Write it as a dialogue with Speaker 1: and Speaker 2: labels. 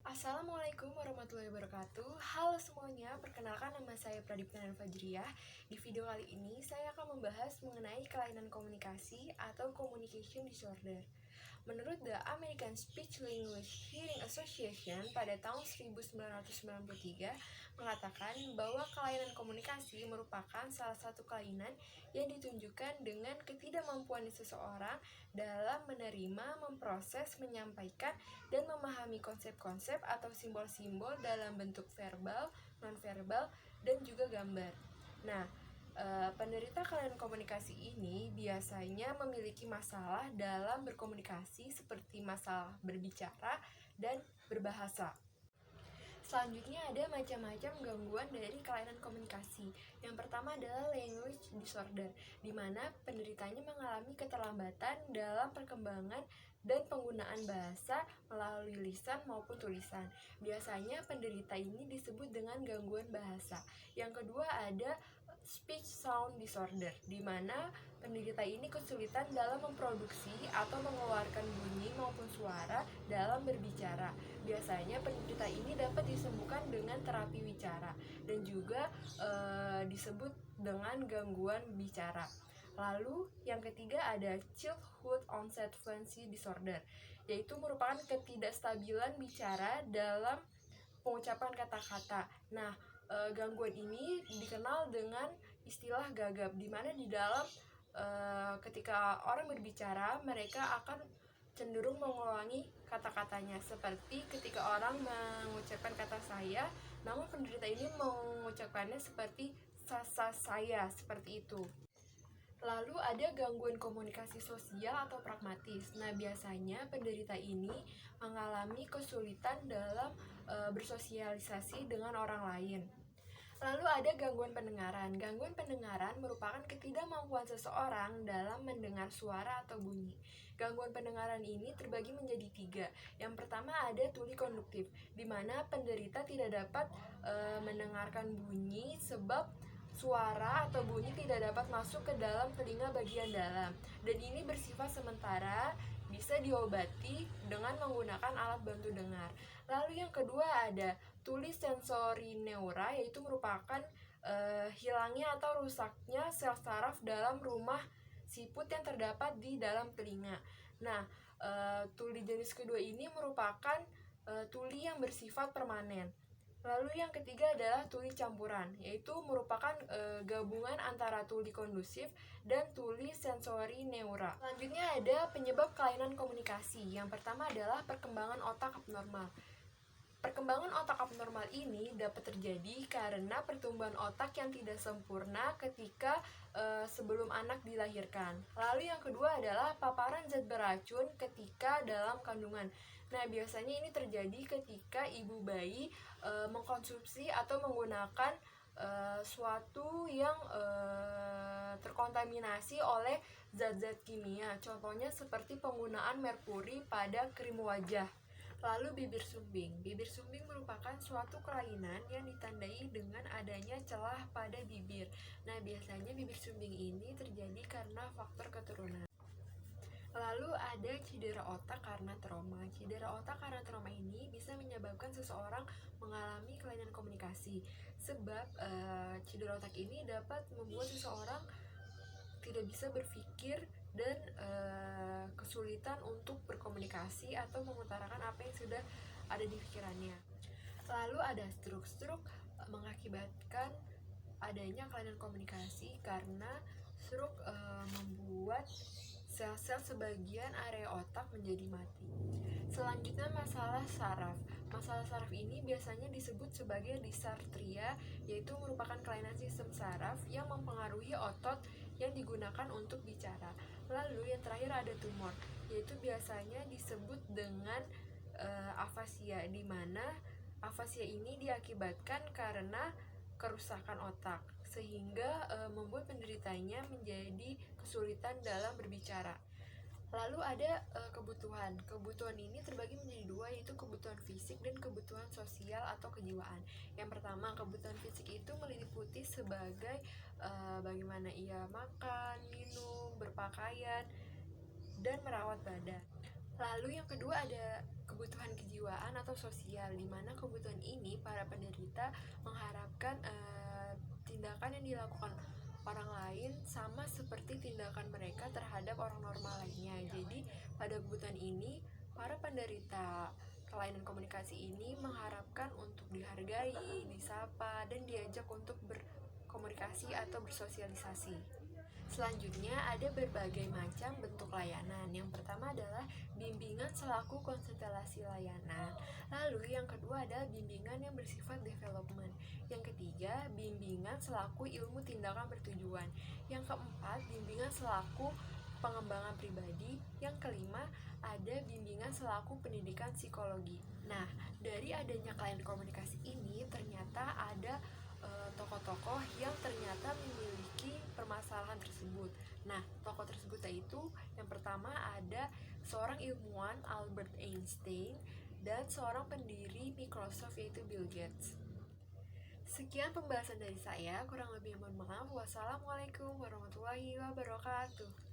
Speaker 1: Assalamualaikum warahmatullahi wabarakatuh. Halo semuanya, perkenalkan nama saya Pradipta Fajriyah. Di video kali ini saya akan membahas mengenai kelainan komunikasi atau communication disorder. Menurut The American Speech Language Hearing Association pada tahun 1993 mengatakan bahwa kelainan komunikasi merupakan salah satu kelainan yang ditunjukkan dengan ketidakmampuan seseorang dalam menerima, memproses, menyampaikan, dan memahami konsep-konsep atau simbol-simbol dalam bentuk verbal, nonverbal, dan juga gambar. Nah, penderita kelainan komunikasi ini biasanya memiliki masalah dalam berkomunikasi seperti masalah berbicara dan berbahasa. Selanjutnya ada macam-macam gangguan dari kelainan komunikasi. Yang pertama adalah language disorder, di mana penderitanya mengalami keterlambatan dalam perkembangan dan penggunaan bahasa melalui lisan maupun tulisan. Biasanya penderita ini disebut dengan gangguan bahasa. Yang kedua ada speech sound disorder, di mana penderita ini kesulitan dalam memproduksi atau mengeluarkan bunyi maupun suara dalam berbicara. Biasanya penderita ini dapat disembuhkan dengan terapi wicara dan juga disebut dengan gangguan bicara. Lalu yang ketiga ada childhood onset fluency disorder, yaitu merupakan ketidakstabilan bicara dalam pengucapan kata-kata. Nah, gangguan ini dikenal dengan istilah gagap, di mana di dalam ketika orang berbicara mereka akan cenderung mengulangi kata-katanya, seperti ketika orang mengucapkan kata saya, namun penderita ini mengucapkannya seperti sasa saya, seperti itu. Lalu ada gangguan komunikasi sosial atau pragmatis. Nah, biasanya penderita ini mengalami kesulitan dalam bersosialisasi dengan orang lain. Lalu ada gangguan pendengaran. Gangguan pendengaran merupakan ketidakmampuan seseorang dalam mendengar suara atau bunyi. Gangguan pendengaran ini terbagi menjadi 3. Yang pertama ada tuli konduktif, di mana penderita tidak dapat mendengarkan bunyi sebab suara atau bunyi tidak dapat masuk ke dalam telinga bagian dalam, dan ini bersifat sementara, bisa diobati dengan menggunakan alat bantu dengar. Lalu yang kedua ada tuli sensori neura, yaitu merupakan hilangnya atau rusaknya sel saraf dalam rumah siput yang terdapat di dalam telinga. Nah, tuli jenis kedua ini merupakan tuli yang bersifat permanen. Lalu yang ketiga adalah tuli campuran, yaitu merupakan gabungan antara tuli kondusif dan tuli sensori neura. Selanjutnya ada penyebab kelainan komunikasi. Yang pertama adalah perkembangan otak abnormal. Perkembangan otak abnormal ini dapat terjadi karena pertumbuhan otak yang tidak sempurna ketika sebelum anak dilahirkan. Lalu yang kedua adalah paparan zat beracun ketika dalam kandungan. Nah, biasanya ini terjadi ketika ibu bayi mengkonsumsi atau menggunakan suatu yang terkontaminasi oleh zat-zat kimia. Contohnya seperti penggunaan merkuri pada krim wajah. Lalu bibir sumbing. Bibir sumbing merupakan suatu kelainan yang ditandai dengan adanya celah pada bibir. Nah, biasanya bibir sumbing ini terjadi karena faktor keturunan. Lalu ada cedera otak karena trauma. Cedera otak karena trauma ini bisa menyebabkan seseorang mengalami kelainan komunikasi. Sebab cedera otak ini dapat membuat seseorang tidak bisa berpikir dan kesulitan untuk berkomunikasi atau mengutarakan apa yang sudah ada di pikirannya. Lalu ada stroke. Stroke mengakibatkan adanya kelainan komunikasi karena stroke membuat sel-sel sebagian area otak menjadi mati. Selanjutnya masalah saraf. Masalah saraf ini biasanya disebut sebagai dysarthria, yaitu merupakan kelainan sistem saraf yang mempengaruhi otot yang digunakan untuk bicara. Lalu yang terakhir ada tumor, yaitu biasanya disebut dengan afasia, di mana afasia ini diakibatkan karena kerusakan otak, sehingga membuat penderitanya menjadi kesulitan dalam berbicara. Lalu ada kebutuhan. Kebutuhan ini terbagi menjadi 2, yaitu kebutuhan fisik dan kebutuhan sosial atau kejiwaan. Yang pertama, kebutuhan fisik itu meliputi sebagai bagaimana ia makan, minum, berpakaian, dan merawat badan. Lalu yang kedua ada kebutuhan kejiwaan atau sosial, di mana kebutuhan ini para penderita mengharapkan tindakan yang dilakukan orang lain sama seperti tindakan mereka terhadap orang normal lainnya. Jadi pada kebutuhan ini para penderita kelainan komunikasi ini mengharapkan untuk dihargai, disapa, dan diajak untuk berkomunikasi atau bersosialisasi. Selanjutnya ada berbagai macam bentuk layanan. Yang pertama adalah bimbingan selaku konstelasi layanan. Lalu yang kedua adalah bimbingan yang bersifat development. Yang ketiga, bimbingan selaku ilmu tindakan bertujuan. Yang keempat, bimbingan selaku pengembangan pribadi. Yang kelima, ada bimbingan selaku pendidikan psikologi. Nah, dari adanya kelainan komunikasi ini ternyata ada tokoh-tokoh yang ternyata memiliki permasalahan tersebut. Nah, tokoh tersebut yaitu yang pertama ada seorang ilmuwan Albert Einstein dan seorang pendiri Microsoft yaitu Bill Gates. Sekian pembahasan dari saya, kurang lebih mohon maaf. Wassalamualaikum warahmatullahi wabarakatuh.